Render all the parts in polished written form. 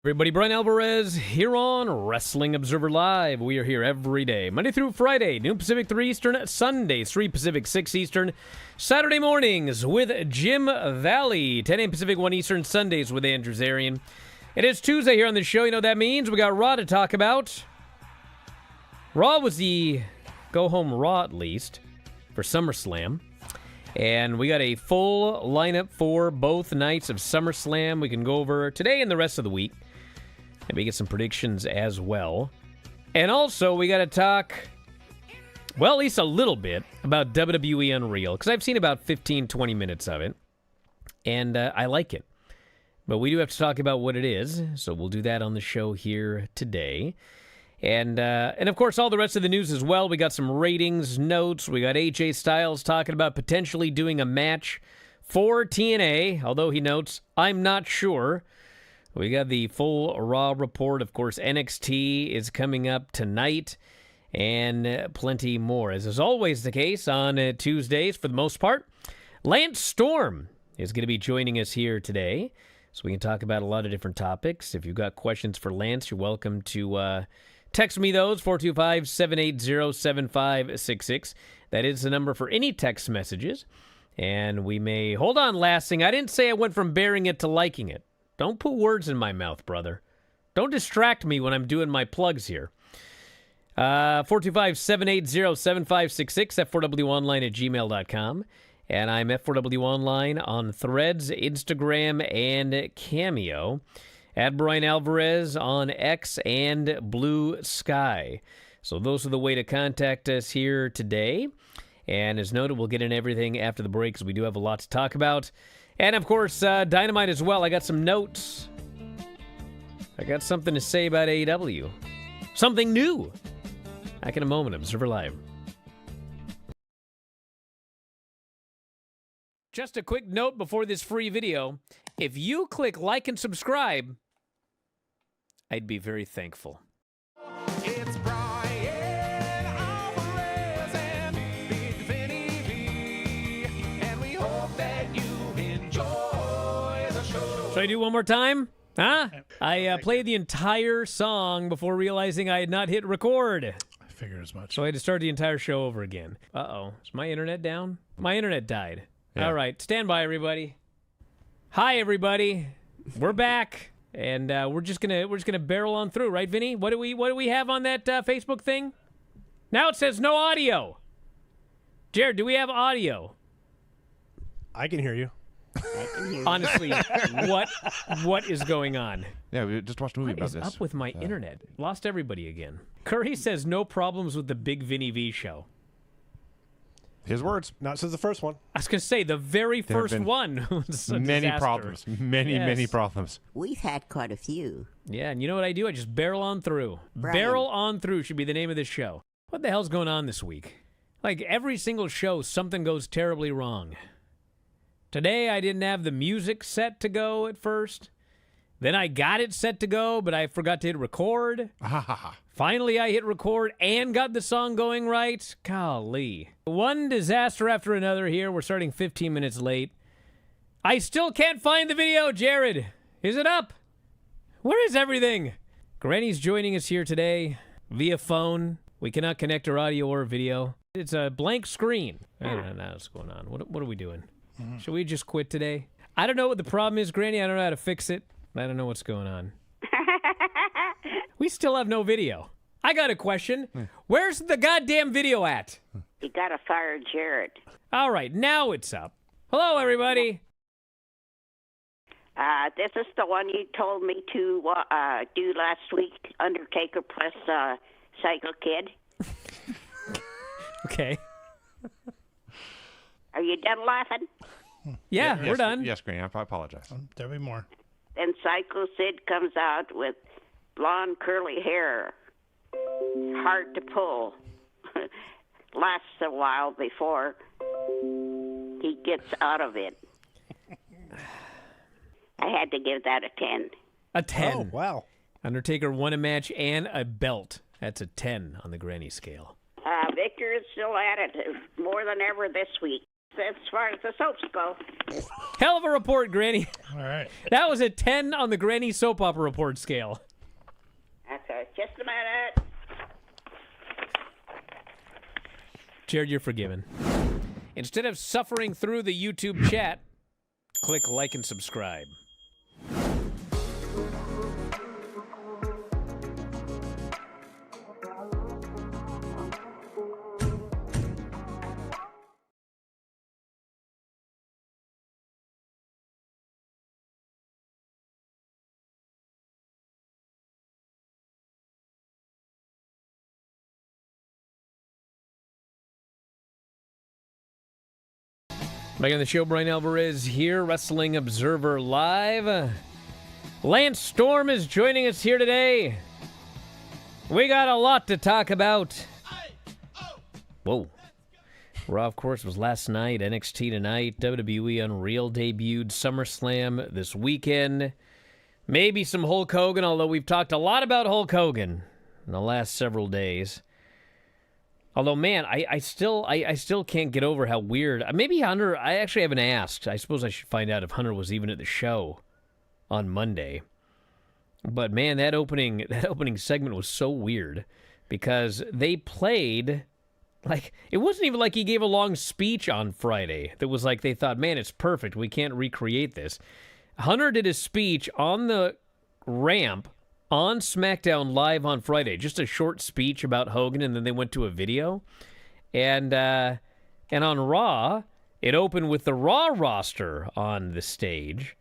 Everybody, Bryan Alvarez here on Wrestling Observer Live. We are here every day, Monday through Friday, noon Pacific, 3 Eastern, Sundays, 3 Pacific, 6 Eastern, Saturday mornings with Jim Valley, 10 a.m. Pacific, 1 Eastern, Sundays with Andrew Zarian. It is Tuesday here on the show. You know what that means? We got Raw to talk about. Raw was the go-home Raw, at least, for SummerSlam. And we got a full lineup for both nights of SummerSlam. We can go over today and the rest of the week. Maybe get some predictions as well. And also, we got to talk, well, at least a little bit, about WWE Unreal. Because I've seen about 15, 20 minutes of it. And I like it. But we do have to talk about what it is. So we'll do that on the show here today. And of course, all the rest of the news as well. We got some ratings, notes. We got AJ Styles talking about potentially doing a match for TNA. Although he notes, I'm not sure. We got the full Raw report. Of course, NXT is coming up tonight. And plenty more. As is always the case on Tuesdays, for the most part, Lance Storm is going to be joining us here today. So we can talk about a lot of different topics. If you've got questions for Lance, you're welcome to text me those, 425-780-7566. That is the number for any text messages. And we may... Hold on, Lassing. I didn't say I went from bearing it to liking it. Don't put words in my mouth, brother. Don't distract me when I'm doing my plugs here. 425-780-7566 at 4wonline@gmail.com. And I'm F4W Online on Threads, Instagram, and Cameo. At Bryan Alvarez on X and Blue Sky. So those are the way to contact us here today. And as noted, we'll get in everything after the break because we do have a lot to talk about. And of course, Dynamite as well. I got some notes. I got something to say about AEW. Something new. Back in a moment. Observer Live. Just a quick note before this free video. If you click like and subscribe, I'd be very thankful. It's Bryan Alvarez and Big Vinny V, and we hope that you enjoy the show. Should I do one more time? Huh? I played the entire song before realizing I had not hit record. I figured as much. So I had to start the entire show over again. Uh-oh. Is my internet down? My internet died. Yeah. All right. Stand by, everybody. Hi, everybody. We're back. And we're just gonna barrel on through, right, Vinny? What do we have on that Facebook thing? Now it says no audio. Jared, do we have audio? I can hear you. Honestly, what is going on? Yeah, we just watched a movie What about is this. up with my internet? Lost everybody again. Curry says no problems with the Big Vinny V show. His words. Not since the first one. I was going to say, the very There have first been one was a Many disaster. problems. Many Yes. problems. We've had quite a few. Yeah, and you know what I do? I just barrel on through. Brian. Barrel on through should be the name of this show. What the hell's going on this week? Like, every single show, something goes terribly wrong. Today, I didn't have the music set to go at first. Then I got it set to go, but I forgot to hit record. Finally, I hit record and got the song going right. Golly. One disaster after another here. We're starting 15 minutes late. I still can't find the video, Jared. Is it up? Where is everything? Granny's joining us here today via phone. We cannot connect her audio or video. It's a blank screen. I don't know what's going on. What are we doing? Should we just quit today? I don't know what the problem is, Granny. I don't know how to fix it. I don't know what's going on. We still have no video. I got a question. Where's the goddamn video at? You gotta fire Jared. All right, now it's up. Hello, everybody. This is the one you told me to do last week, Undertaker plus Psycho Kid. Okay. Are you done laughing? Yeah, we're done. Yes, Granny, I apologize. There'll be more. Then Psycho Sid comes out with blonde curly hair. Hard to pull. Lasts a while before he gets out of it. I had to give that a 10. A 10. Oh, wow. Undertaker won a match and a belt. That's a 10 on the Granny scale. Victor is still at it more than ever this week. as far as the soaps go. Hell of a report, Granny. All right. That was a 10 on the Granny soap opera report scale. Okay, just a minute. Jared, you're forgiven. Instead of suffering through the YouTube chat, click like and subscribe. Back on the show, Bryan Alvarez here, Wrestling Observer Live. Lance Storm is joining us here today. We got a lot to talk about. Whoa. Raw, of course, was last night. NXT tonight. WWE Unreal debuted. SummerSlam this weekend. Maybe some Hulk Hogan, although we've talked a lot about Hulk Hogan in the last several days. Although, man, I still can't get over how weird. Maybe Hunter. I actually haven't asked. I suppose I should find out if Hunter was even at the show on Monday. But man, that opening segment was so weird because they played like it wasn't even like he gave a long speech on Friday. That was like they thought, man, it's perfect. We can't recreate this. Hunter did his speech on the ramp on SmackDown Live on Friday, just a short speech about Hogan, and then they went to a video. And on Raw, it opened with the Raw roster on the stage.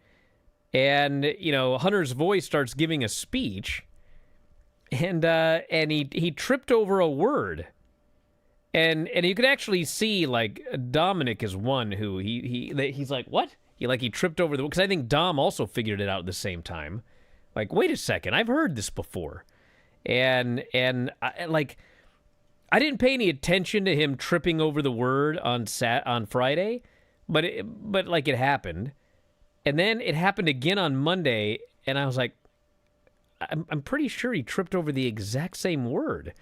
And, you know, Hunter's voice starts giving a speech, and he tripped over a word. And you could actually see, like, Dominic is one who he's like, what? He tripped over the, because I think Dom also figured it out at the same time. Like, wait a second, I've heard this before. And I didn't pay any attention to him tripping over the word on Friday, but it happened. And then it happened again on Monday, and I was like, I'm pretty sure he tripped over the exact same word.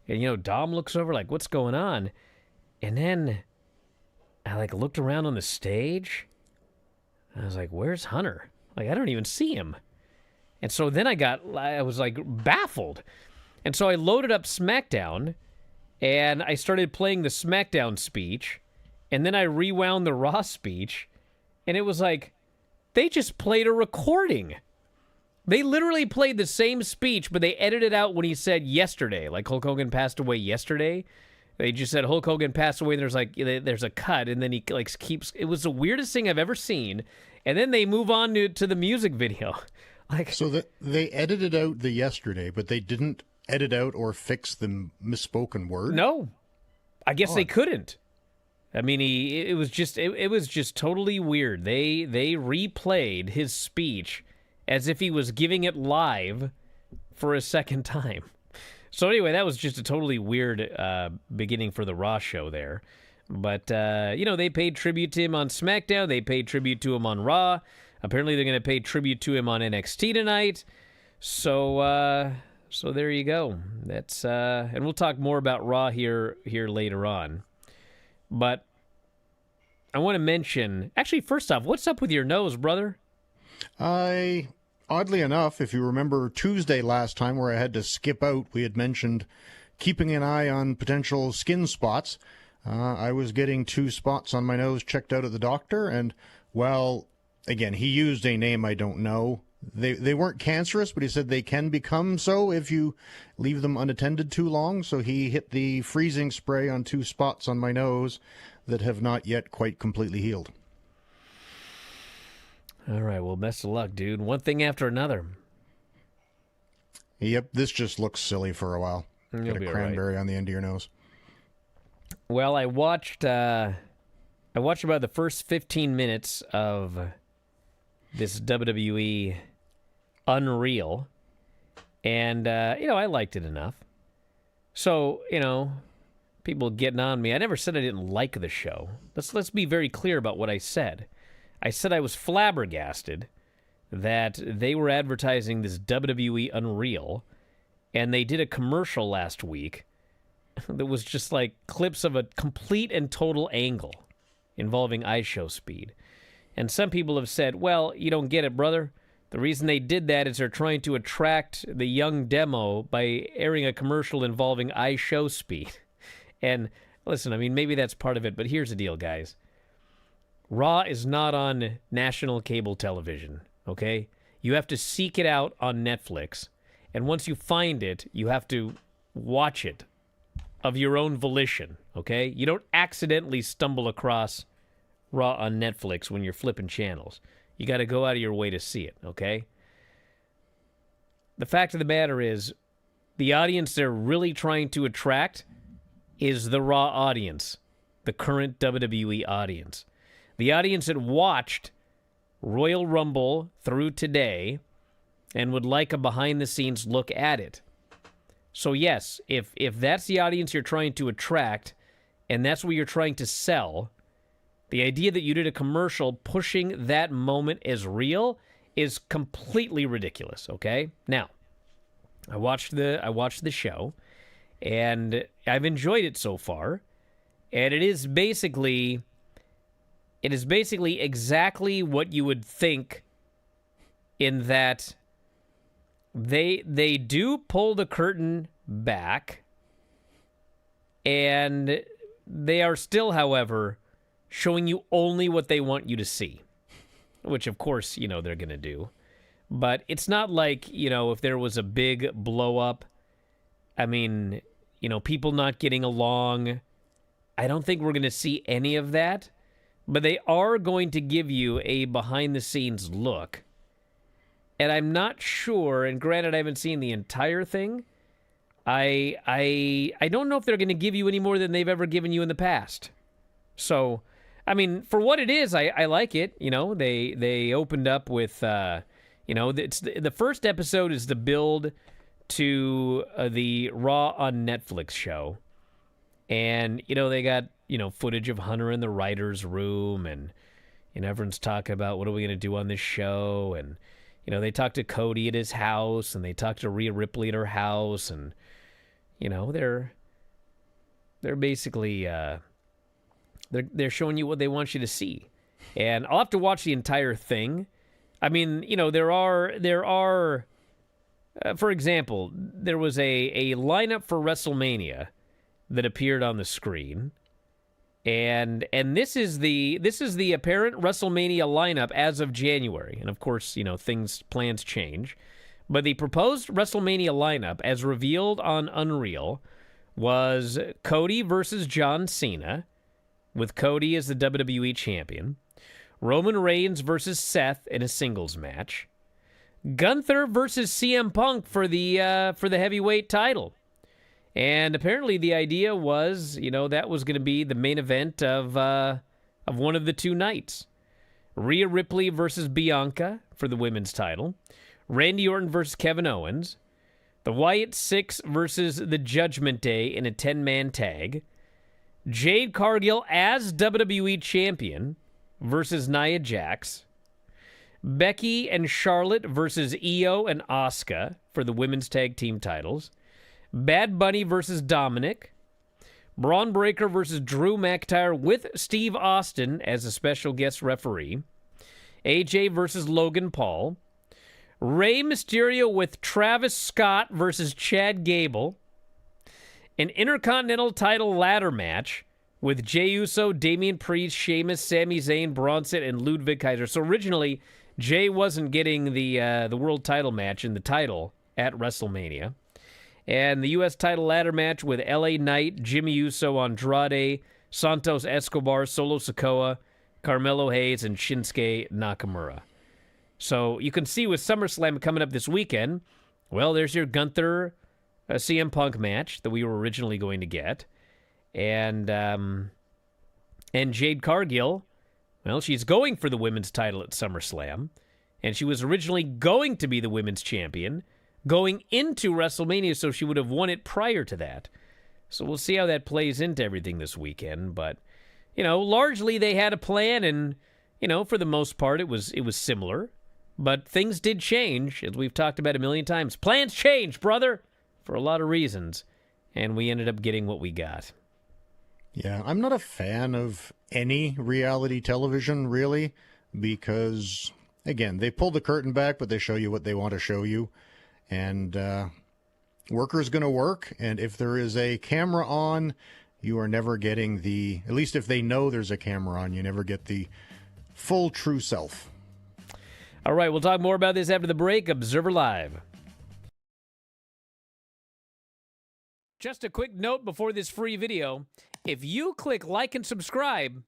And, you know, Dom looks over like, what's going on? And then I, looked around on the stage, and I was like, where's Hunter? Like, I don't even see him. And so then I was baffled. And so I loaded up SmackDown and I started playing the SmackDown speech. And then I rewound the Raw speech. And it was like, they just played a recording. They literally played the same speech, but they edited out when he said yesterday. Like Hulk Hogan passed away yesterday. They just said Hulk Hogan passed away. And there's a cut. And then he keeps, it was the weirdest thing I've ever seen. And then they move on to the music video. So they edited out the yesterday, but they didn't edit out or fix the misspoken word? No. I guess they couldn't. I mean, it was just totally weird. They replayed his speech as if he was giving it live for a second time. So anyway, that was just a totally weird beginning for the Raw show there. But, they paid tribute to him on SmackDown. They paid tribute to him on Raw. Apparently, they're going to pay tribute to him on NXT tonight. So there you go. That's and we'll talk more about Raw here later on. But I want to mention, actually, first off, what's up with your nose, brother? Oddly enough, if you remember Tuesday last time where I had to skip out, we had mentioned keeping an eye on potential skin spots. I was getting 2 spots on my nose checked out at the doctor, and, well, again, he used a name I don't know. They weren't cancerous, but he said they can become so if you leave them unattended too long. So he hit the freezing spray on 2 spots on my nose that have not yet quite completely healed. All right, well, best of luck, dude. One thing after another. Yep, this just looks silly for a while. You'll Get be a all right. cranberry on the end of your nose. Well, I watched about the first 15 minutes of this WWE Unreal, and I liked it enough. So, people getting on me. I never said I didn't like the show. Let's be very clear about what I said. I said I was flabbergasted that they were advertising this WWE Unreal, and they did a commercial last week that was just like clips of a complete and total angle. involving iShow speed. And some people have said, well, you don't get it, brother. The reason they did that is they're trying to attract the young demo by airing a commercial involving iShow speed. And listen, I mean, maybe that's part of it, but here's the deal, guys. Raw is not on national cable television, okay? You have to seek it out on Netflix. And once you find it, you have to watch it of your own volition, okay? You don't accidentally stumble across Raw on Netflix when you're flipping channels. You got to go out of your way to see it, okay? The fact of the matter is, the audience they're really trying to attract is the Raw audience, the current WWE audience. The audience that watched Royal Rumble through today and would like a behind-the-scenes look at it. So yes, if that's the audience you're trying to attract, and that's what you're trying to sell, the idea that you did a commercial pushing that moment as real is completely ridiculous, okay? Now, I watched the show, and I've enjoyed it so far, and it is basically exactly what you would think, in that they do pull the curtain back, and they are still, however, showing you only what they want you to see, which, of course, they're going to do. But it's not like, if there was a big blow-up, I mean, people not getting along, I don't think we're going to see any of that. But they are going to give you a behind-the-scenes look. And I'm not sure, and granted I haven't seen the entire thing, I don't know if they're going to give you any more than they've ever given you in the past. So, I mean, for what it is, I like it. They opened up with, the first episode is the build to the Raw on Netflix show. And, they got, footage of Hunter in the writer's room, and, everyone's talking about what are we going to do on this show, and, they talked to Cody at his house, and they talked to Rhea Ripley at her house, and, they're basically, they're showing you what they want you to see. And I'll have to watch the entire thing. I mean, there are, for example, there was a lineup for WrestleMania that appeared on the screen, and this is the apparent WrestleMania lineup as of January. And of course, plans change, but the proposed WrestleMania lineup, as revealed on Unreal, was Cody versus John Cena, with Cody as the WWE champion, Roman Reigns versus Seth in a singles match, Gunther versus CM Punk for the heavyweight title. And apparently the idea was, that was going to be the main event of one of the two nights. Rhea Ripley versus Bianca for the women's title. Randy Orton versus Kevin Owens. The Wyatt Six versus the Judgment Day in a 10-man tag. Jade Cargill as WWE champion versus Nia Jax. Becky and Charlotte versus Io and Asuka for the women's tag team titles. Bad Bunny versus Dominic. Braun Breaker versus Drew McIntyre with Steve Austin as a special guest referee. AJ versus Logan Paul. Rey Mysterio with Travis Scott versus Chad Gable. An Intercontinental title ladder match with Jey Uso, Damian Priest, Sheamus, Sami Zayn, Bronson, and Ludwig Kaiser. So originally, Jey wasn't getting the world title match in the title at WrestleMania. And the U.S. title ladder match with LA Knight, Jimmy Uso, Andrade, Santos Escobar, Solo Sikoa, Carmelo Hayes, and Shinsuke Nakamura. So you can see with SummerSlam coming up this weekend, well, there's your Gunther CM Punk match that we were originally going to get. And Jade Cargill, well, she's going for the women's title at SummerSlam. And she was originally going to be the women's champion going into WrestleMania, so she would have won it prior to that. So we'll see how that plays into everything this weekend. But, largely they had a plan, and, for the most part it was similar. But things did change, as we've talked about a million times. Plans change, brother, for a lot of reasons. And we ended up getting what we got. Yeah, I'm not a fan of any reality television, really, because, again, they pull the curtain back, but they show you what they want to show you. And worker's going to work, and if there is a camera on, you are never getting the, at least if they know there's a camera on, you never get the full true self. All right, we'll talk more about this after the break. Observer Live. Just a quick note before this free video. If you click like and subscribe,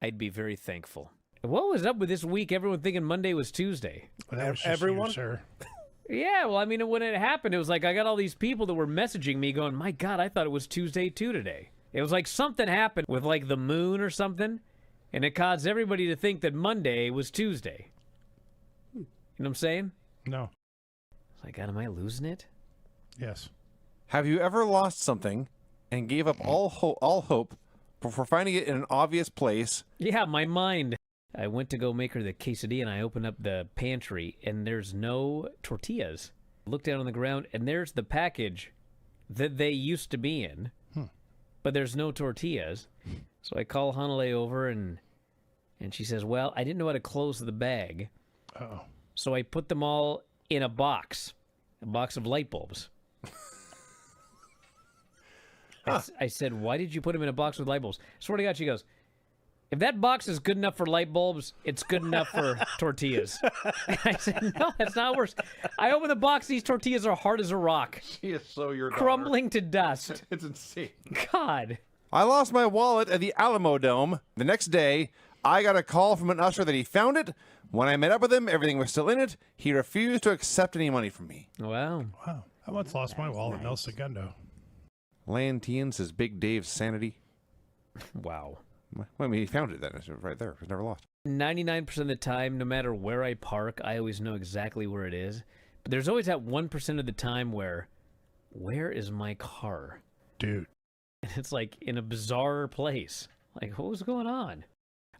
I'd be very thankful. What was up with this week? Everyone thinking Monday was Tuesday. Well, that was just Everyone? you, sir. Yeah, well, I mean, when it happened, it was like I got all these people that were messaging me going, my God, I thought it was Tuesday too today. It was like something happened with like the moon or something, and it caused everybody to think that Monday was Tuesday. You know what I'm saying? No. It's like, God, am I losing it? Yes. Have you ever lost something and gave up all hope before finding it in an obvious place? Yeah, my mind. I went to go make her the quesadilla, and I opened up the pantry, and there's no tortillas. I looked down on the ground, and there's the package that they used to be in, but there's no tortillas. So I call Hanale over, and she says, well, I didn't know how to close the bag, Uh-oh. so I put them all in a box of light bulbs. I said, why did you put them in a box with light bulbs? Swear to God, she goes, if that box is good enough for light bulbs, it's good enough for tortillas. And I said, no, that's not worse. I open the box, these tortillas are hard as a rock, She is so your daughter. crumbling to dust. It's insane. God. I lost my wallet at the Alamo Dome. The next day, I got a call from an usher that he found it. When I met up with him, everything was still in it. He refused to accept any money from me. Wow. Wow. I once lost my wallet in El Segundo. Lantian says Big Dave's sanity. Wow. Well, I mean, he found it then. It's right there. It's never lost. 99% of the time, no matter where I park, I always know exactly where it is. But there's always that 1% of the time where is my car? Dude. And it's like in a bizarre place. Like, what was going on?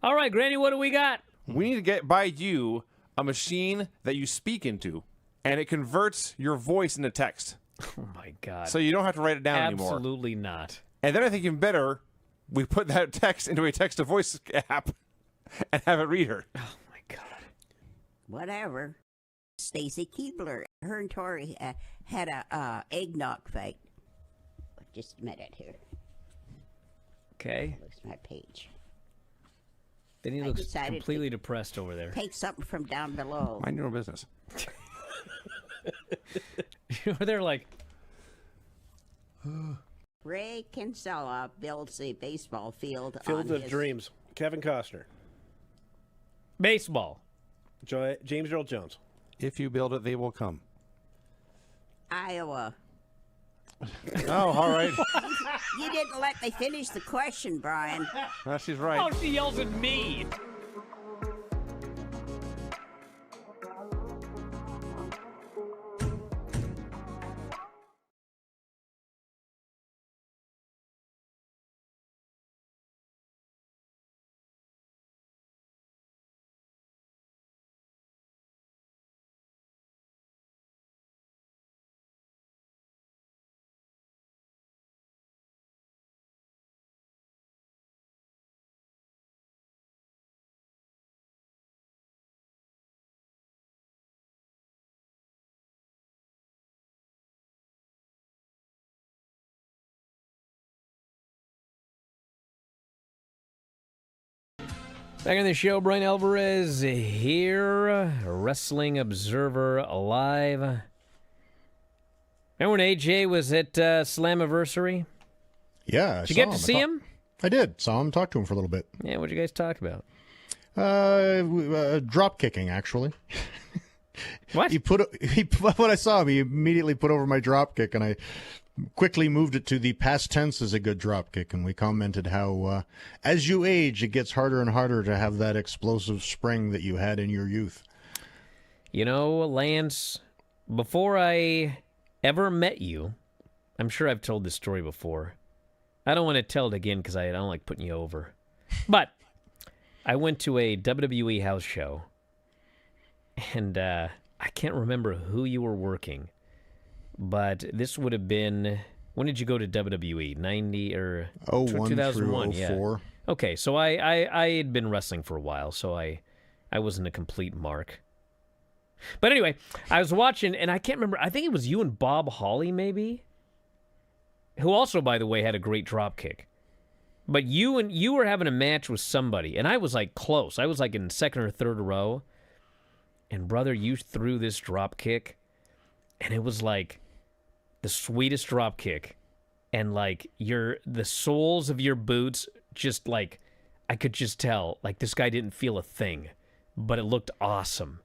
All right, Granny, what do we got? We need to buy you a machine that you speak into, and it converts your voice into text. Oh, my God. So you don't have to write it down anymore. Absolutely not. And then I think even better, we put that text into a text-to-voice app and have it read her. Oh, my God. Whatever. Stacy Keebler, her and Tori had a eggnog fight. Just a minute here. Okay. Looks my page. Then he I looks decided to- completely depressed over there. Take something from down below. Mind your own business. They're like, Ray Kinsella builds a baseball field Field on of his Dreams. Kevin Costner. baseball. James Earl Jones. If you build it, they will come. Iowa. Oh, all right. You didn't let me finish the question, Brian. She's right. Oh, she yells at me. Back on the show, Bryan Alvarez here, Wrestling Observer Live. Remember when AJ was at Slammiversary? Yeah, Did you get to see him? I did. Saw him, talked to him for a little bit. Yeah, what'd you guys talk about? Drop kicking, actually. What? When I saw him, he immediately put over my drop kick, and I quickly moved it to the past tense as a good drop kick, and we commented how, as you age, it gets harder and harder to have that explosive spring that you had in your youth. You know, Lance, before I ever met you, I'm sure I've told this story before. I don't want to tell it again because I don't like putting you over. But I went to a WWE house show, and I can't remember who you were working, but this would have been When did you go to WWE? 90 or 01 2001? through Yeah. 04. Okay, so I had been wrestling for a while, so I wasn't a complete mark. But anyway, I was watching, and I can't remember. I think it was you and Bob Holly, maybe, who also, by the way, had a great drop kick. But you were having a match with somebody, and I was like close. I was like in second or third row, and brother, you threw this drop kick, and it was like the sweetest drop kick, and like the soles of your boots, just like I could just tell, like this guy didn't feel a thing, but it looked awesome,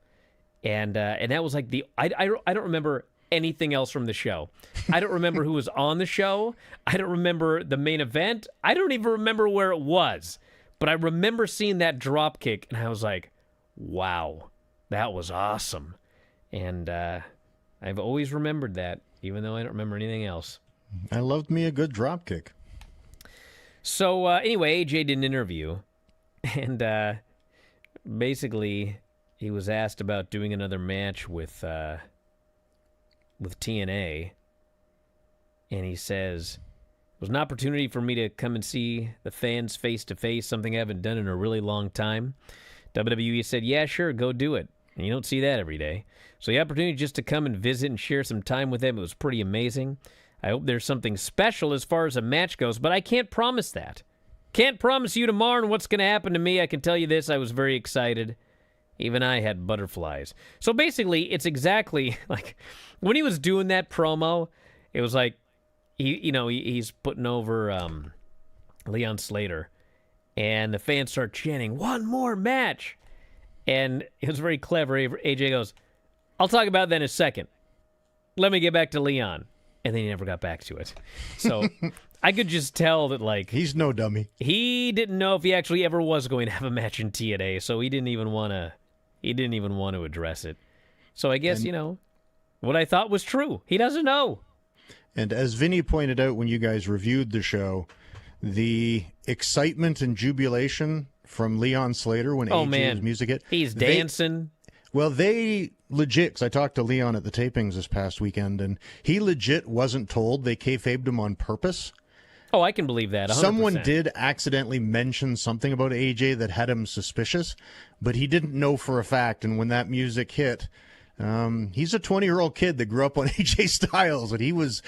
and that was like I don't remember anything else from the show. I don't remember who was on the show. I don't remember the main event. I don't even remember where it was. But I remember seeing that drop kick, and I was like, wow, that was awesome. And I've always remembered that, even though I don't remember anything else. I loved me a good drop kick. So anyway, AJ did an interview, and basically he was asked about doing another match with TNA, and he says, it was an opportunity for me to come and see the fans face-to-face, something I haven't done in a really long time. WWE said, yeah, sure, go do it. And you don't see that every day. So the opportunity just to come and visit and share some time with them, it was pretty amazing. I hope there's something special as far as a match goes, but I can't promise that. Can't promise you tomorrow and what's going to happen to me. I can tell you this, I was very excited. Even I had butterflies. So basically, it's exactly like when he was doing that promo, it was like he's putting over Leon Slater, and the fans start chanting, "One more match!" And it was very clever. AJ goes, "I'll talk about that in a second. Let me get back to Leon," and then he never got back to it. So I could just tell that like He's no dummy. he didn't know if he actually ever was going to have a match in TNA, so he didn't even want to. He didn't even want to address it. So I guess, what I thought was true. He doesn't know. And as Vinny pointed out when you guys reviewed the show, the excitement and jubilation from Leon Slater when AJ's music hit. He's dancing. They legit, because I talked to Leon at the tapings this past weekend, and he legit wasn't told. They kayfabed him on purpose. Oh, I can believe that. 100%. Someone did accidentally mention something about AJ that had him suspicious, but he didn't know for a fact. And when that music hit, he's a 20-year-old kid that grew up on AJ Styles, and he was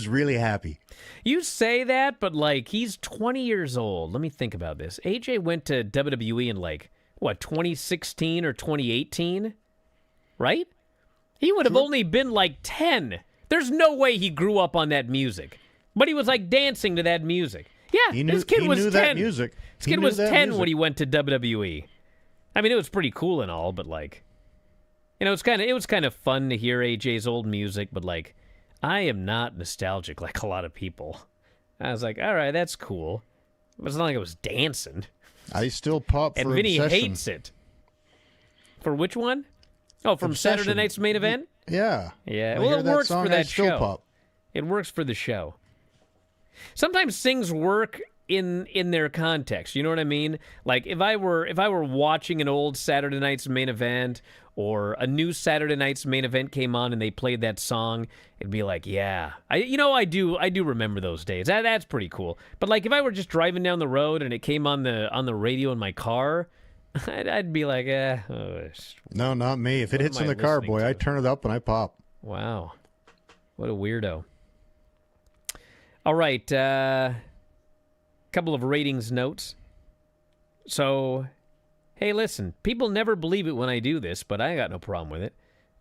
really happy. You say that, but like he's 20 years old. Let me think about this. AJ went to WWE in 2016 or 2018, right? He would have only been like 10. There's no way he grew up on that music. But he was like dancing to that music. Yeah, this kid was 10. That music. This kid was 10 when he went to WWE. I mean, it was pretty cool and all, but like, it was kind of fun to hear AJ's old music. But like, I am not nostalgic like a lot of people. I was like, all right, that's cool. But it's not like I was dancing. I still pop for And Vinny Obsession. hates it. For which one? Oh, from Obsession. Saturday night's main event. Yeah. Yeah. I Well, hear it that works song, for I that still show. Pop. It works for the show. Sometimes things work in their context. You know what I mean? Like if I were watching an old Saturday night's main event, or a new Saturday night's main event came on and they played that song, it'd be like, yeah, I do remember those days. That's pretty cool. But like if I were just driving down the road and it came on the radio in my car, I'd be like, No, not me. If it What hits am in I the car, listening boy, to? I turn it up and I pop. wow, what a weirdo. All right, couple of ratings notes. So, hey, listen, people never believe it when I do this, but I got no problem with it.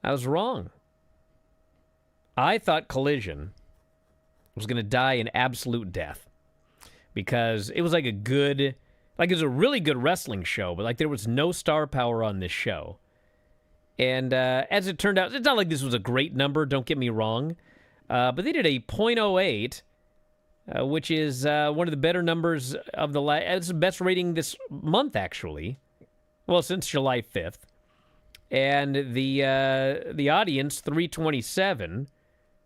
I was wrong. I thought Collision was going to die an absolute death because it was like it was a really good wrestling show, but like there was no star power on this show. And as it turned out, it's not like this was a great number, don't get me wrong, but they did a .08, which is one of the better numbers of the last. It's the best rating this month, actually. Well, since July 5th. And the audience, 327,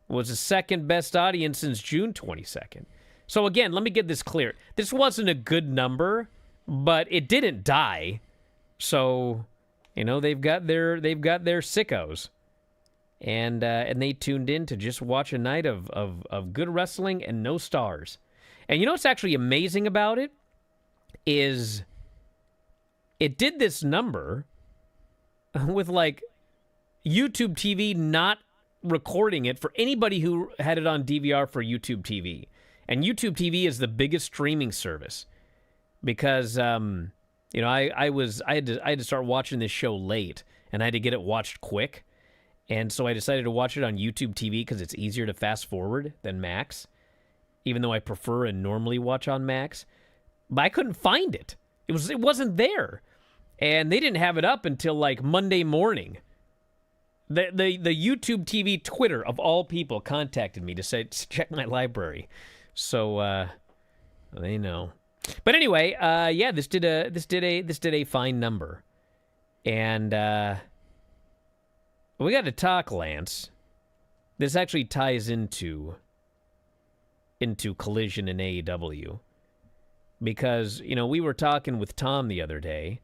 was the second best audience since June 22nd. So again, let me get this clear. This wasn't a good number, but it didn't die. So, they've got their sickos. and they tuned in to just watch a night of good wrestling and no stars. And you know what's actually amazing about it is it did this number with like YouTube TV not recording it for anybody who had it on DVR for YouTube TV. And YouTube TV is the biggest streaming service because I had to start watching this show late, and I had to get it watched quick. And so I decided to watch it on YouTube TV because it's easier to fast forward than Max, even though I prefer and normally watch on Max. But I couldn't find it. It wasn't there. And they didn't have it up until like Monday morning. The YouTube TV Twitter of all people contacted me to say check my library. So they know. But anyway, this did a fine number. And we got to talk, Lance. This actually ties into Collision and AEW. Because, we were talking with Tom the other day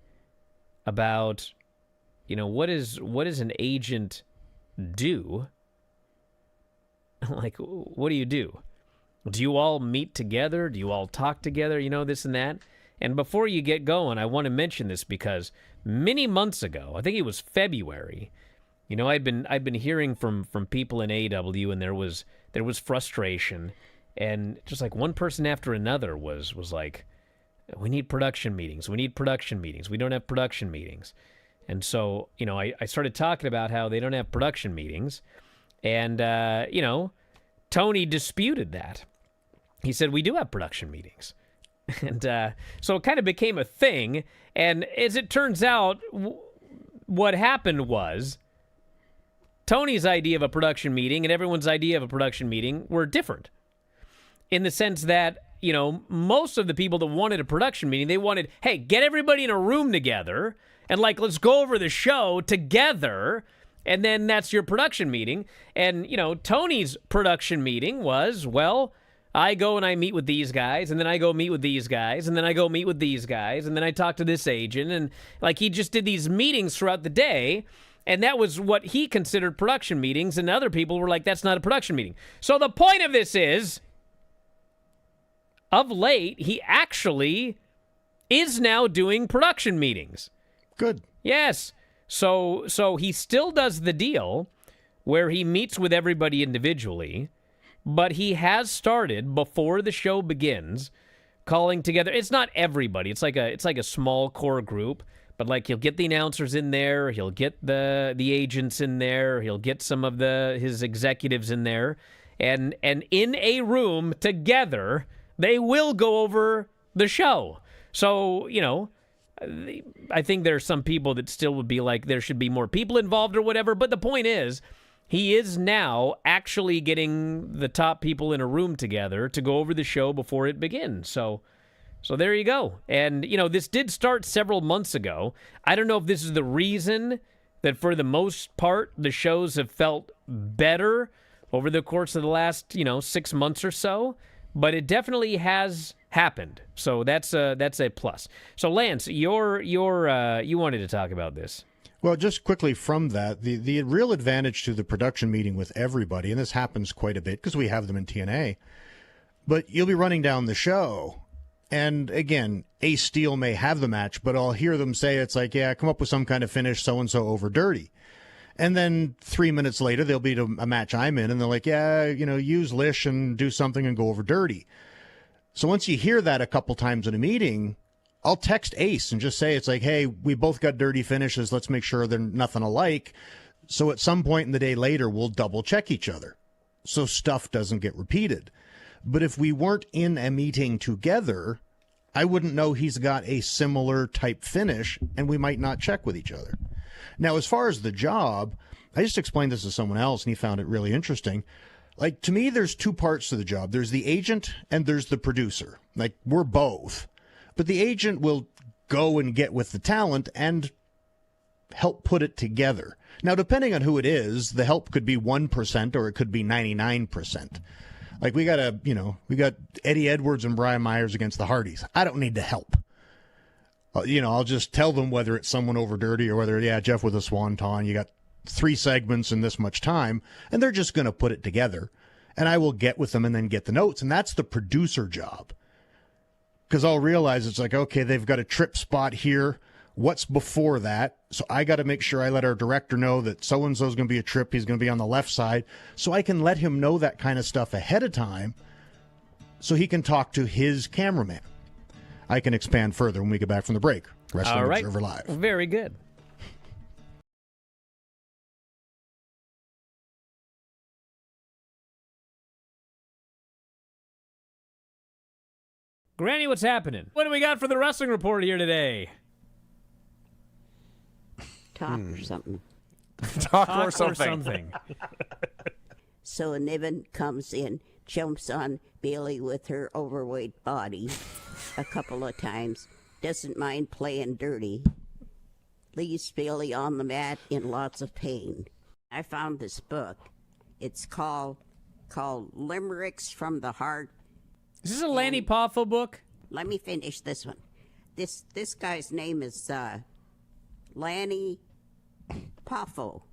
about, what does an agent do? Like, what do you do? Do you all meet together? Do you all talk together? This and that? And before you get going, I want to mention this because many months ago, I think it was February, I'd been hearing from people in AEW, and there was frustration, and just like one person after another was like, we need production meetings. We need production meetings. We don't have production meetings. And so, I started talking about how they don't have production meetings. And, Tony disputed that. He said, we do have production meetings. And so it kind of became a thing. And as it turns out, what happened was Tony's idea of a production meeting and everyone's idea of a production meeting were different. In the sense that, most of the people that wanted a production meeting, they wanted, hey, get everybody in a room together and let's go over the show together. And then that's your production meeting. And, Tony's production meeting was, well, I go and I meet with these guys, and then I go meet with these guys, and then I go meet with these guys, and then I talk to this agent. And he just did these meetings throughout the day. And that was what he considered production meetings. And other people were like, that's not a production meeting. So the point of this is, of late, he actually is now doing production meetings. Good. Yes. So he still does the deal where he meets with everybody individually, but he has started before the show begins calling together. It's not everybody. It's like a small core group, but he'll get the announcers in there, he'll get the agents in there, he'll get some of his executives in there, and in a room together, they will go over the show. So, I think there are some people that still would be like, there should be more people involved or whatever. But the point is, he is now actually getting the top people in a room together to go over the show before it begins. So there you go. And, this did start several months ago. I don't know if this is the reason that for the most part, the shows have felt better over the course of the last, 6 months or so. But it definitely has happened, so that's a plus. So Lance, you wanted to talk about this. Well, just quickly from that, the real advantage to the production meeting with everybody, and this happens quite a bit because we have them in TNA, but you'll be running down the show, and again, Ace Steel may have the match, but I'll hear them say it's like, yeah, come up with some kind of finish, so-and-so over dirty. And then 3 minutes later, they'll be to a match I'm in, and they're like, yeah, use Lish and do something and go over dirty. So once you hear that a couple times in a meeting, I'll text Ace and just say, it's like, hey, we both got dirty finishes. Let's make sure they're nothing alike. So at some point in the day later, we'll double check each other so stuff doesn't get repeated. But if we weren't in a meeting together, I wouldn't know he's got a similar type finish, and we might not check with each other. Now, as far as the job, I just explained this to someone else, and he found it really interesting. To me, there's two parts to the job. There's the agent and there's the producer. We're both. But the agent will go and get with the talent and help put it together. Now, depending on who it is, the help could be 1% or it could be 99%. We got Eddie Edwards and Brian Myers against the Hardys. I don't need to help. I'll just tell them whether it's someone over dirty or whether, yeah, Jeff with a swanton, you got 3 segments in this much time, and they're just going to put it together. And I will get with them and then get the notes. And that's the producer job. Because I'll realize it's like, okay, they've got a trip spot here. What's before that? So I got to make sure I let our director know that so-and-so is going to be a trip. He's going to be on the left side. So I can let him know that kind of stuff ahead of time so he can talk to his cameraman. I can expand further when we get back from the break. Wrestling All right. Observer Live. Very good. Granny, what's happening? What do we got for the wrestling report here today? Talk or something. Talk or something. So Niven comes in, jumps on Bailey with her overweight body a couple of times, doesn't mind playing dirty, leaves Bailey on the mat in lots of pain. I found this book. It's called Limericks from the Heart. Is this a Lanny Poffo book? Let me finish this one. This guy's name is Lanny Poffo.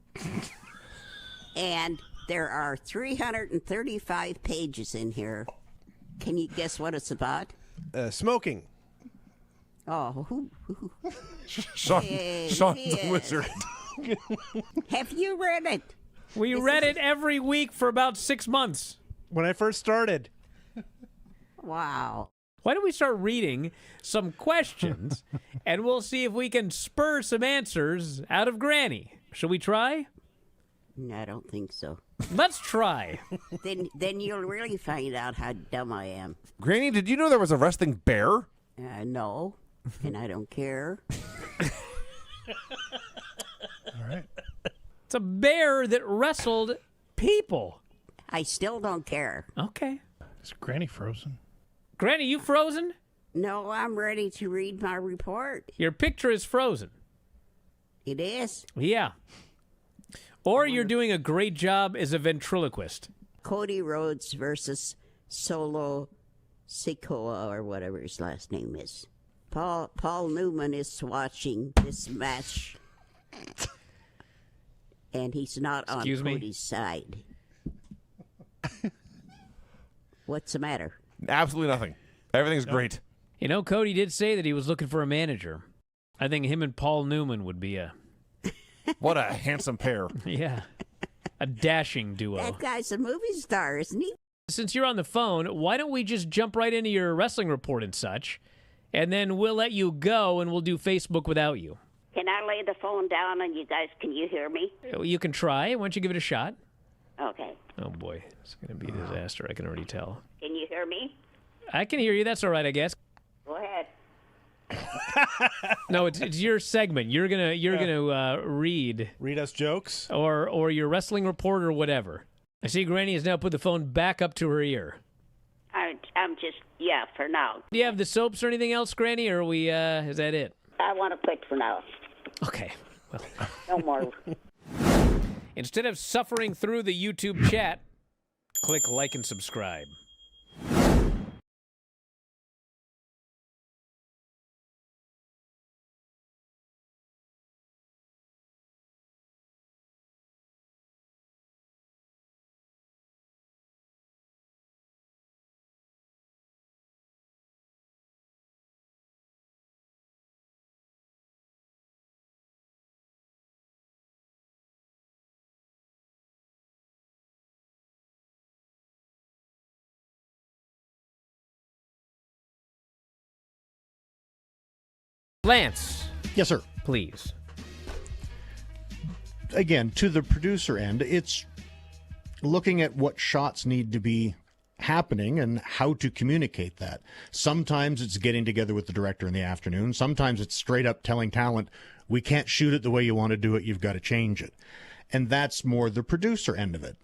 And there are 335 pages in here. Can you guess what it's about? Smoking. Oh, Sean's the wizard. have you read it? We read it every week for about 6 months. When I first started. Wow. Why don't we start reading some questions, and we'll see if we can spur some answers out of Granny. Shall we try? No, I don't think so. Let's try. Then you'll really find out how dumb I am. Granny, did you know there was a wrestling bear? No, and I don't care. All right. It's a bear that wrestled people. I still don't care. Okay. Is Granny frozen? Granny, you frozen? No, I'm ready to read my report. Your picture is frozen. It is. Yeah. Or you're doing a great job as a ventriloquist. Cody Rhodes versus Solo Sikoa, or whatever his last name is. Paul Newman is watching this match, and he's not on Excuse me? Cody's side. What's the matter? Absolutely nothing. Everything's great. You know, Cody did say that he was looking for a manager. I think him and Paul Newman would be a What a handsome pair. a dashing duo. That guy's a movie star, isn't he? Since you're on the phone, why don't we just jump right into your wrestling report and such, and then we'll let you go and we'll do Facebook without you. Can I lay the phone down and you guys, can you hear me? You can try. Why don't you give it a shot? Okay. Oh, boy. It's going to be a disaster. I can already tell. Can you hear me? I can hear you. That's all right, I guess. Go ahead. No, it's your segment. You're gonna read Read us jokes. or your wrestling report or whatever. I see Granny has now put the phone back up to her ear. I'm just, yeah, for now. Do you have the soaps or anything else, Granny, or are we is that it? I want to quit for now. Okay. Well, No more. instead of suffering through the YouTube chat, click like and subscribe. Lance, Yes, sir. please. Again, to the producer end, it's looking at what shots need to be happening and how to communicate that. Sometimes it's getting together with the director in the afternoon. Sometimes it's straight up telling talent, we can't shoot it the way you want to do it. You've got to change it. And that's more the producer end of it.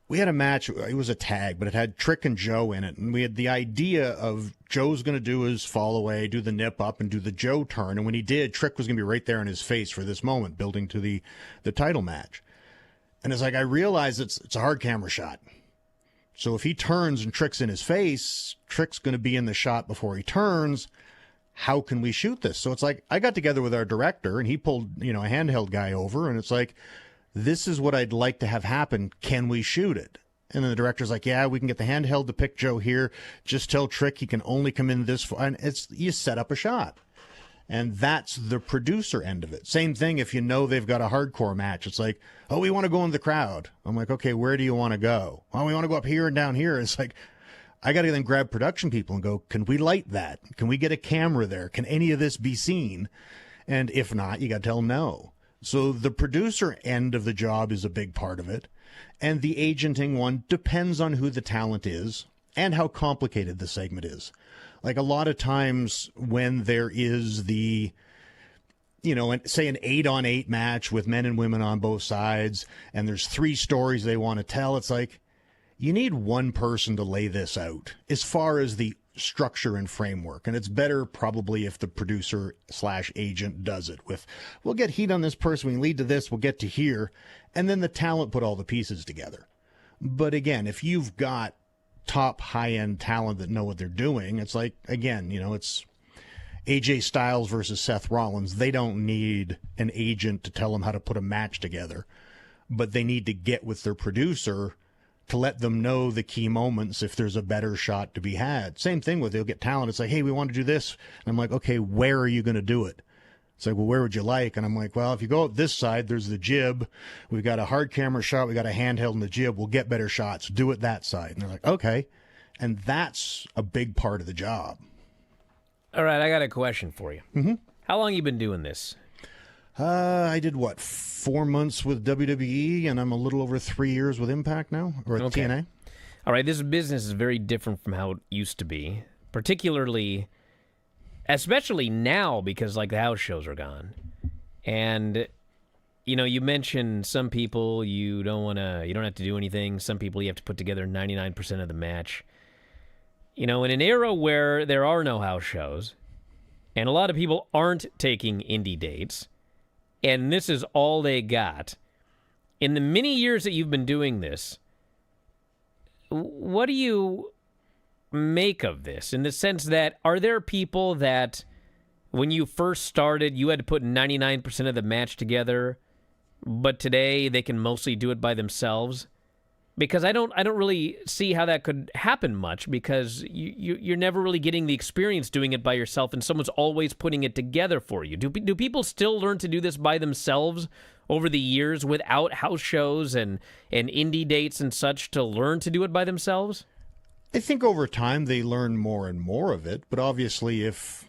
We had a match. It was a tag, but it had Trick and Joe in it. And we had the idea of Joe's going to do his fall away, do the nip up, and do the Joe turn. And when he did, Trick was going to be right there in his face for this moment, building to the title match. And it's like, I realize it's a hard camera shot. So if he turns and Trick's in his face, Trick's going to be in the shot before he turns. how can we shoot this? So it's like, I got together with our director and he pulled, a handheld guy over, and it's like, this is what I'd like to have happen. Can we shoot it? And then the director's like, yeah, we can get the handheld to pick Joe here. Just tell Trick he can only come in this far. And you set up a shot. And that's the producer end of it. Same thing if they've got a hardcore match. It's like, oh, we want to go in the crowd. I'm like, okay, where do you want to go? Oh, we want to go up here and down here. It's like, I got to then grab production people and go, can we light that? Can we get a camera there? Can any of this be seen? And if not, you got to tell them no. So the producer end of the job is a big part of it. And the agenting one depends on who the talent is and how complicated the segment is. Like a lot of times when there is the, say an 8-on-8 match with men and women on both sides, and there's 3 stories they want to tell, it's like, you need one person to lay this out as far as the structure and framework. And it's better probably if the producer/agent does it with, we'll get heat on this person, we can lead to this, we'll get to here. And then the talent put all the pieces together. But again, if you've got top high-end talent that know what they're doing, it's like, again, it's AJ Styles versus Seth Rollins. They don't need an agent to tell them how to put a match together, but they need to get with their producer to let them know the key moments if there's a better shot to be had. Same thing with, they'll get talent. It's like, hey, we want to do this. And I'm like, okay, where are you going to do it? It's like, well, where would you like? And I'm like, well, if you go up this side, there's the jib. We've got a hard camera shot. We got a handheld in the jib. We'll get better shots. Do it that side. And they're like, okay. And that's a big part of the job. All right, I got a question for you. Mm-hmm. How long you been doing this? I did, 4 months with WWE, and I'm a little over 3 years with Impact now, or Okay. TNA. All right, this business is very different from how it used to be, especially now because the house shows are gone. And you mentioned some people you don't have to do anything. Some people you have to put together 99% of the match. In an era where there are no house shows and a lot of people aren't taking indie dates, and this is all they got, in the many years that you've been doing this, what do you make of this, in the sense that, are there people that when you first started you had to put 99% of the match together, but today they can mostly do it by themselves? Because I don't really see how that could happen much, because you're never really getting the experience doing it by yourself, and someone's always putting it together for you. Do people still learn to do this by themselves over the years without house shows and indie dates and such, to learn to do it by themselves? I think over time they learn more and more of it, but obviously if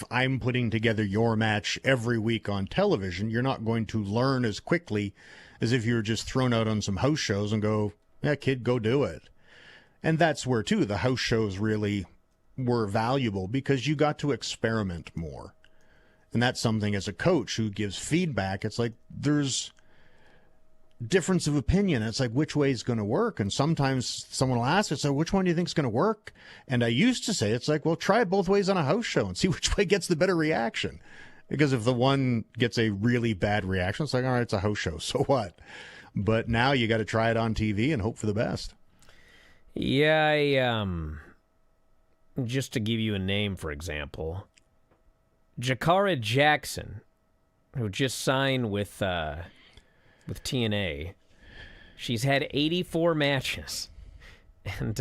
I'm putting together your match every week on television, you're not going to learn as quickly as if you're just thrown out on some house shows and go, yeah, kid, go do it. And that's where, too, the house shows really were valuable, because you got to experiment more. And that's something, as a coach who gives feedback, it's like there's difference of opinion. It's like, which way is going to work? And sometimes someone will ask us, so which one do you think is going to work? And I used to say, it's like, well, try it both ways on a house show and see which way gets the better reaction. Because if the one gets a really bad reaction, it's like, all right, it's a house show, so what? But now you got to try it on TV and hope for the best. Yeah, just to give you a name, for example, Jakara Jackson, who just signed with TNA, she's had 84 matches, and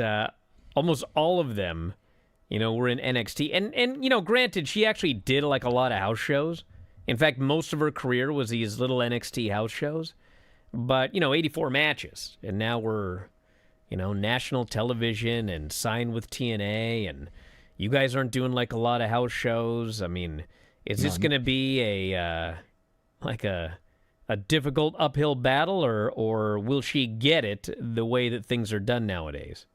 almost all of them, were in NXT. And granted, she actually did a lot of house shows. In fact, most of her career was these little NXT house shows. But, 84 matches. And now we're, national television and signed with TNA. And you guys aren't doing a lot of house shows. I mean, is this going to be a difficult uphill battle, or will she get it the way that things are done nowadays?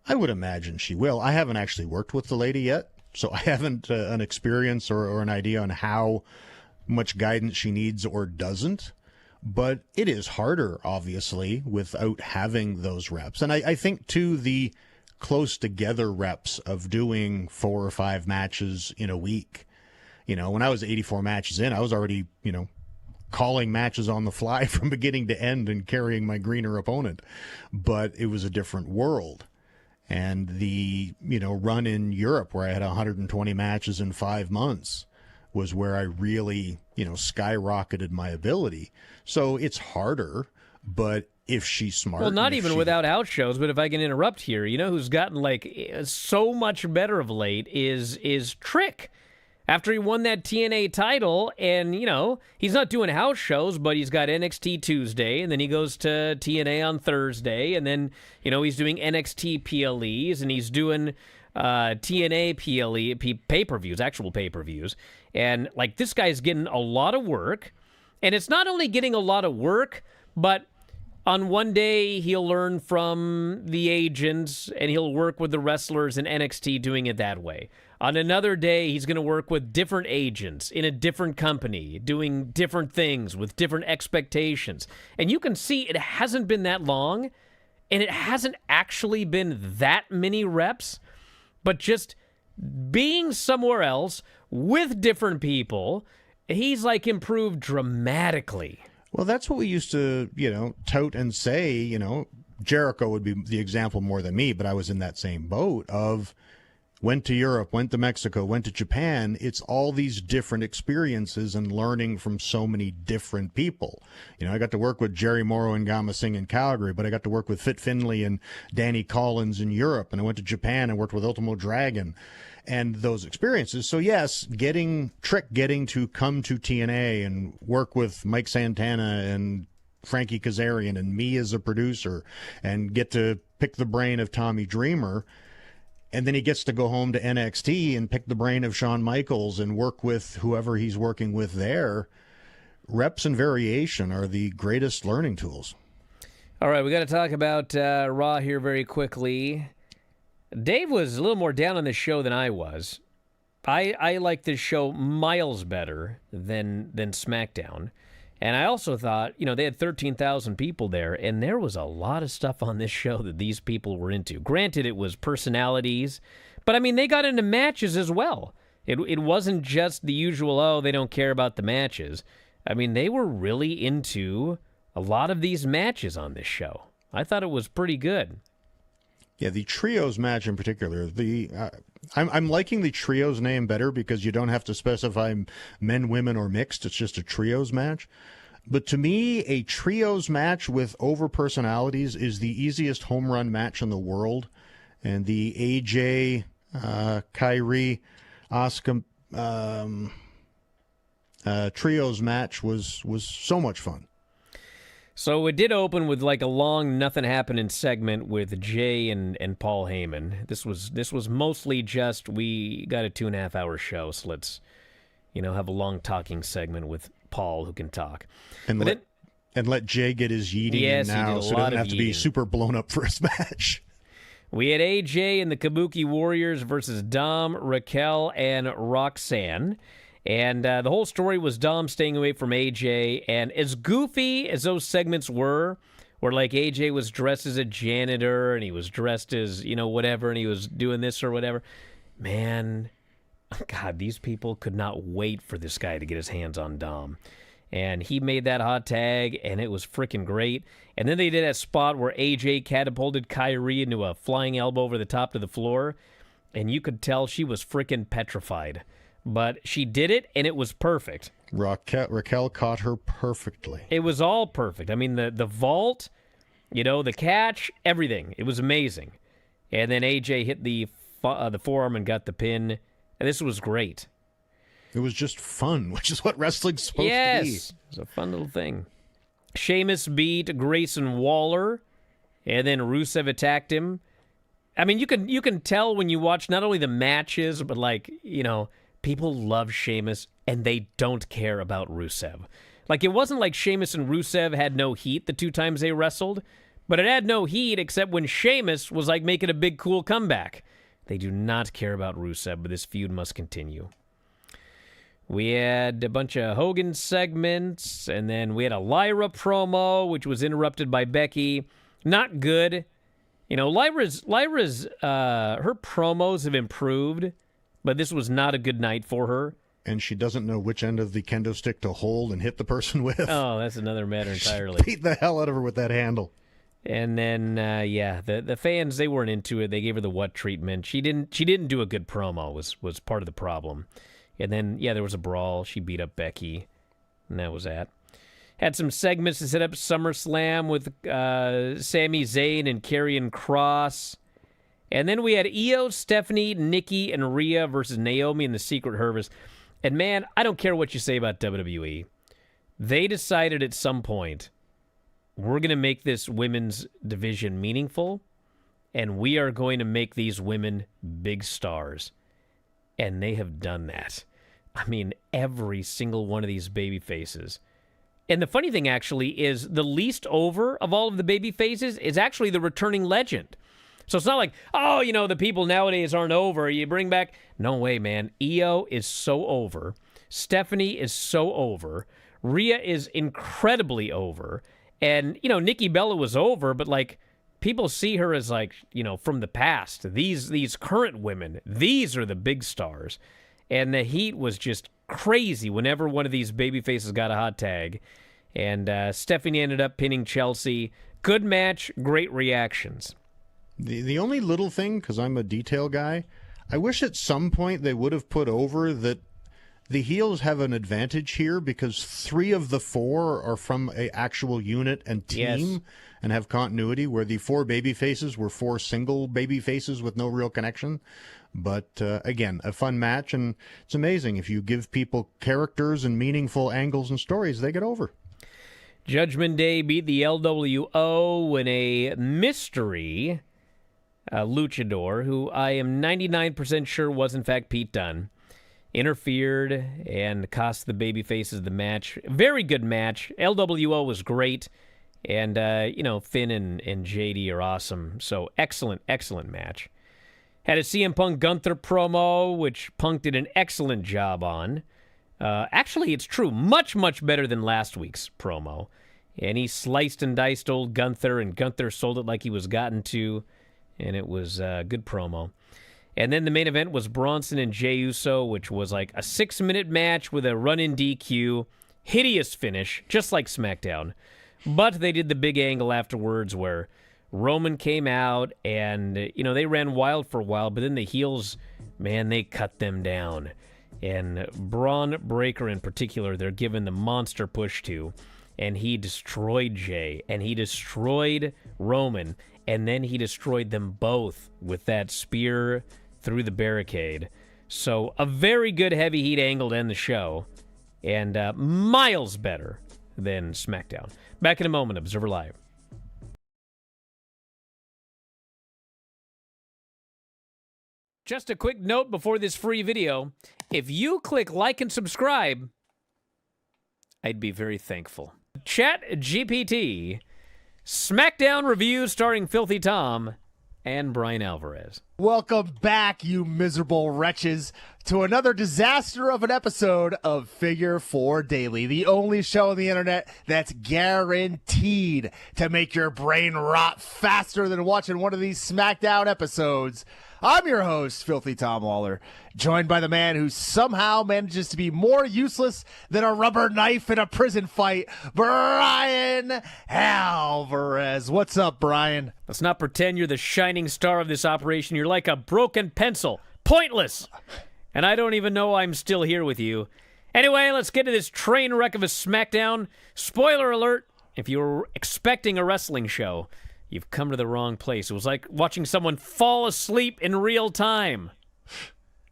I would imagine she will. I haven't actually worked with the lady yet, so I haven't an experience or an idea on how much guidance she needs or doesn't. But it is harder, obviously, without having those reps. And I think, too, the close together reps of doing 4 or 5 matches in a week. When I was 84 matches in, I was already, calling matches on the fly from beginning to end and carrying my greener opponent. But it was a different world. And the, run in Europe where I had 120 matches in 5 months was where I really, skyrocketed my ability. So it's harder, but if she's smart. Well, not even without house shows, but if I can interrupt here, who's gotten so much better of late is Trick. After he won that TNA title, and, he's not doing house shows, but he's got NXT Tuesday, and then he goes to TNA on Thursday, and then, he's doing NXT PLEs, and he's doing TNA PLE, pay-per-views, actual pay-per-views. And, this guy's getting a lot of work, and it's not only getting a lot of work, but on one day, he'll learn from the agents, and he'll work with the wrestlers in NXT doing it that way. On another day, he's going to work with different agents in a different company, doing different things with different expectations. And you can see it hasn't been that long, and it hasn't actually been that many reps, but just being somewhere else with different people, he's improved dramatically. Well, that's what we used to, tout and say, Jericho would be the example more than me, but I was in that same boat of went to Europe, went to Mexico, went to Japan. It's all these different experiences and learning from so many different people. I got to work with Jerry Morrow and Gama Singh in Calgary, but I got to work with Fit Finlay and Danny Collins in Europe, and I went to Japan and worked with Ultimo Dragon and those experiences. So yes, getting to come to TNA and work with Mike Santana and Frankie Kazarian and me as a producer and get to pick the brain of Tommy Dreamer. And then he gets to go home to NXT and pick the brain of Shawn Michaels and work with whoever he's working with there. Reps and variation are the greatest learning tools. All right, we got to talk about Raw here very quickly. Dave was a little more down on this show than I was. I like this show miles better than SmackDown. And I also thought, they had 13,000 people there, and there was a lot of stuff on this show that these people were into. Granted, it was personalities, but, they got into matches as well. It wasn't just the usual, they don't care about the matches. They were really into a lot of these matches on this show. I thought it was pretty good. Yeah, the trios match in particular, I'm liking the trios name better because you don't have to specify men, women, or mixed. It's just a trios match. But to me, a trios match with over personalities is the easiest home run match in the world. And the AJ, Kyrie, Asuka trios match was so much fun. So it did open with a long nothing happening segment with Jay and Paul Heyman. This was mostly just we got a 2.5 hour show, so let's have a long talking segment with Paul who can talk. And let Jay get his yeeting in now, so it doesn't have to be super blown up for his match. We had AJ and the Kabuki Warriors versus Dom, Raquel, and Roxanne. And the whole story was Dom staying away from AJ. And as goofy as those segments where AJ was dressed as a janitor and he was dressed as, whatever, and he was doing this or whatever, man, God, these people could not wait for this guy to get his hands on Dom. And he made that hot tag, and it was freaking great. And then they did that spot where AJ catapulted Kyrie into a flying elbow over the top of the floor, and you could tell she was freaking petrified. But she did it, and it was perfect. Raquel caught her perfectly. It was all perfect. The vault, the catch, everything. It was amazing. And then AJ hit the forearm and got the pin. And this was great. It was just fun, which is what wrestling's supposed to be. Yes, it was a fun little thing. Sheamus beat Grayson Waller, and then Rusev attacked him. You can tell when you watch not only the matches, but people love Sheamus, and they don't care about Rusev. It wasn't like Sheamus and Rusev had no heat the 2 times they wrestled, but it had no heat except when Sheamus was making a big cool comeback. They do not care about Rusev, but this feud must continue. We had a bunch of Hogan segments, and then we had a Lyra promo, which was interrupted by Becky. Not good. Lyra's her promos have improved, but this was not a good night for her. And she doesn't know which end of the kendo stick to hold and hit the person with. Oh, that's another matter entirely. Beat the hell out of her with that handle. And then, the fans, they weren't into it. They gave her the what treatment. She didn't do a good promo was part of the problem. And then, there was a brawl. She beat up Becky, and that was that. Had some segments to set up SummerSlam with Sami Zayn and Karrion Kross. And then we had Io, Stephanie, Nikki, and Rhea versus Naomi and the Secret Harvest. And man, I don't care what you say about WWE. They decided at some point, we're going to make this women's division meaningful, and we are going to make these women big stars. And they have done that. I mean, every single one of these baby faces. And the funny thing, actually, is the least over of all of the baby faces is actually the returning legend. So it's not like, the people nowadays aren't over. You bring back... No way, man. Io is so over. Stephanie is so over. Rhea is incredibly over. And, Nikki Bella was over, but, people see her as, from the past. These current women, these are the big stars. And the heat was just crazy whenever one of these baby faces got a hot tag. And Stephanie ended up pinning Chelsea. Good match, great reactions. The only little thing, because I'm a detail guy, I wish at some point they would have put over that the heels have an advantage here because 3 of the 4 are from an actual unit and team and have continuity, where the 4 baby faces were 4 single baby faces with no real connection. But again, a fun match, and it's amazing. If you give people characters and meaningful angles and stories, they get over. Judgment Day beat the LWO in a mystery luchador, who I am 99% sure was in fact Pete Dunne, interfered and cost the babyfaces the match. Very good match. LWO was great. And, Finn and JD are awesome. So excellent match. Had a CM Punk Gunther promo, which Punk did an excellent job on. Actually, it's true. Much, much better than last week's promo. And he sliced and diced old Gunther, and Gunther sold it like he was gotten to. And it was a good promo. And then the main event was Bronson and Jey Uso, which was like a 6-minute match with a run-in DQ. Hideous finish, just like SmackDown. But they did the big angle afterwards where Roman came out and, they ran wild for a while, but then the heels, man, they cut them down. And Braun Breaker in particular, they're given the monster push to. And he destroyed Jey, and he destroyed Roman, and then he destroyed them both with that spear through the barricade. So a very good heavy heat angle to end the show, and miles better than SmackDown. Back in a moment, Observer Live. Just a quick note before this free video. If you click like and subscribe, I'd be very thankful. Chat GPT, SmackDown review starring Filthy Tom and Bryan Alvarez. Welcome back, you miserable wretches, to another disaster of an episode of Figure 4 Daily, the only show on the internet that's guaranteed to make your brain rot faster than watching one of these SmackDown episodes. I'm your host, Filthy Tom Waller, joined by the man who somehow manages to be more useless than a rubber knife in a prison fight, Bryan Alvarez. What's up, Bryan? Let's not pretend you're the shining star of this operation. You're like a broken pencil. Pointless. And I don't even know I'm still here with you. Anyway, let's get to this train wreck of a SmackDown. Spoiler alert, if you were expecting a wrestling show, you've come to the wrong place. It was like watching someone fall asleep in real time.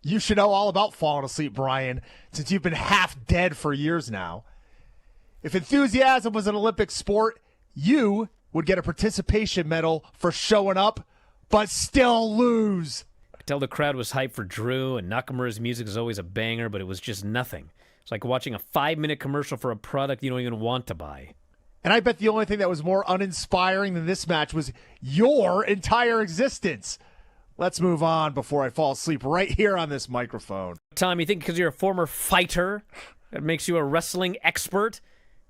You should know all about falling asleep, Bryan, since you've been half dead for years now. If enthusiasm was an Olympic sport, you would get a participation medal for showing up, but still lose. I could tell the crowd was hyped for Drew, and Nakamura's music is always a banger, but it was just nothing. It's like watching a 5-minute commercial for a product you don't even want to buy. And I bet the only thing that was more uninspiring than this match was your entire existence. Let's move on before I fall asleep right here on this microphone. Tom, you think because you're a former fighter, that makes you a wrestling expert?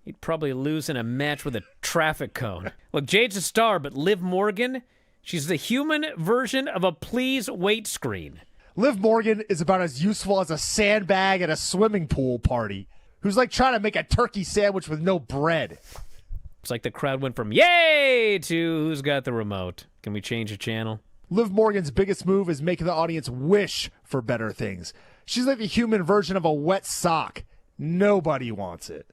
You'd probably lose in a match with a traffic cone. Look, Jade's a star, but Liv Morgan, she's the human version of a please wait screen. Liv Morgan is about as useful as a sandbag at a swimming pool party, who's like trying to make a turkey sandwich with no bread. It's like the crowd went from yay to who's got the remote. Can we change the channel? Liv Morgan's biggest move is making the audience wish for better things. She's like the human version of a wet sock. Nobody wants it.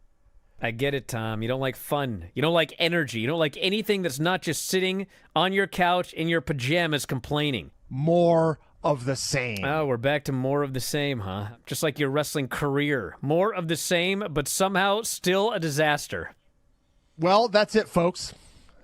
I get it, Tom. You don't like fun. You don't like energy. You don't like anything that's not just sitting on your couch in your pajamas complaining. More of the same. Oh, we're back to more of the same, huh? Just like your wrestling career. More of the same, but somehow still a disaster. Well, that's it, folks.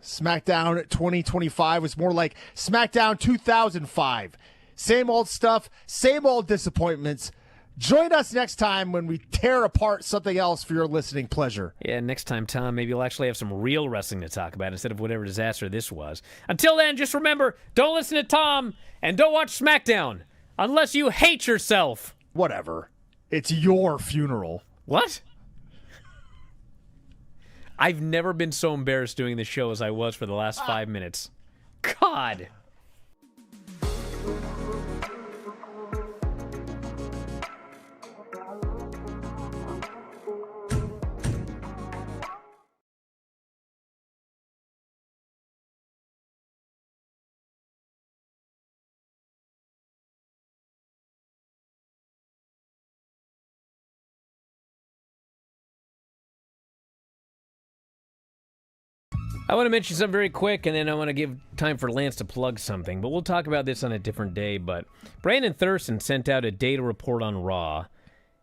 SmackDown 2025 was more like SmackDown 2005. Same old stuff, same old disappointments. Join us next time when we tear apart something else for your listening pleasure. Yeah, next time, Tom, maybe you'll actually have some real wrestling to talk about instead of whatever disaster this was. Until then, just remember, don't listen to Tom and don't watch SmackDown unless you hate yourself. Whatever. It's your funeral. What? I've never been so embarrassed doing this show as I was for the last 5 minutes. God. I want to mention something very quick, and then I want to give time for Lance to plug something, but we'll talk about this on a different day. But Brandon Thurston sent out a data report on Raw,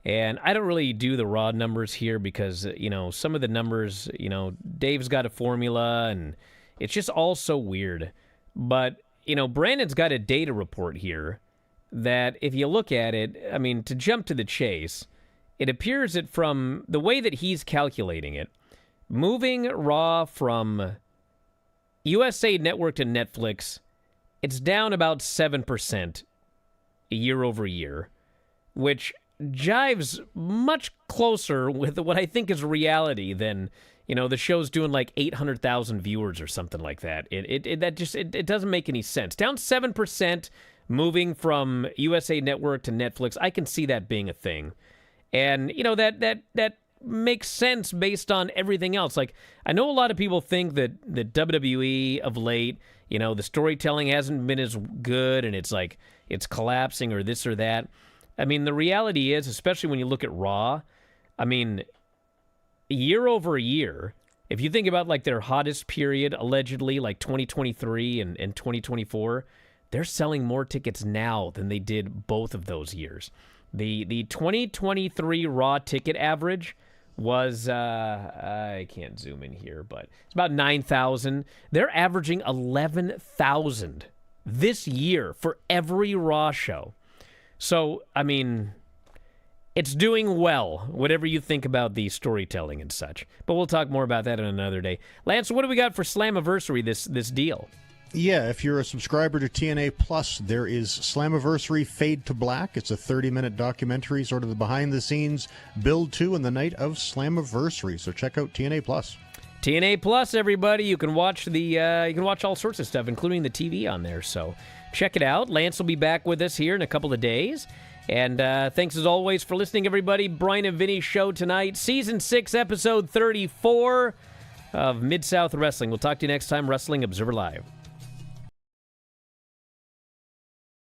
and I don't really do the Raw numbers here because, some of the numbers, Dave's got a formula, and it's just all so weird. But, Brandon's got a data report here that if you look at it, to jump to the chase, it appears that from the way that he's calculating it, moving Raw from USA Network to Netflix, it's down about 7% year over year, which jives much closer with what I think is reality than, the show's doing like 800,000 viewers or something like that. It doesn't make any sense. Down 7%, moving from USA Network to Netflix, I can see that being a thing. And, that makes sense based on everything else. Like, I know a lot of people think that the WWE of late, the storytelling hasn't been as good and it's like it's collapsing or this or that. The reality is, especially when you look at Raw, year over year, if you think about like their hottest period, allegedly like 2023 and 2024, they're selling more tickets now than they did both of those years. The 2023 Raw ticket average was, I can't zoom in here, but it's about 9,000. They're averaging 11,000 this year for every Raw show. So, it's doing well, whatever you think about the storytelling and such. But we'll talk more about that on another day. Lance, what do we got for Slammiversary, this deal? Yeah, if you're a subscriber to TNA Plus, there is Slammiversary Fade to Black. It's a 30-minute documentary, sort of the behind-the-scenes build to and the night of Slammiversary. So check out TNA Plus. TNA Plus, everybody. You can watch all sorts of stuff, including the TV on there. So check it out. Lance will be back with us here in a couple of days. And thanks as always for listening, everybody. Bryan and Vinny's show tonight, Season 6, Episode 34 of Mid-South Wrestling. We'll talk to you next time, Wrestling Observer Live.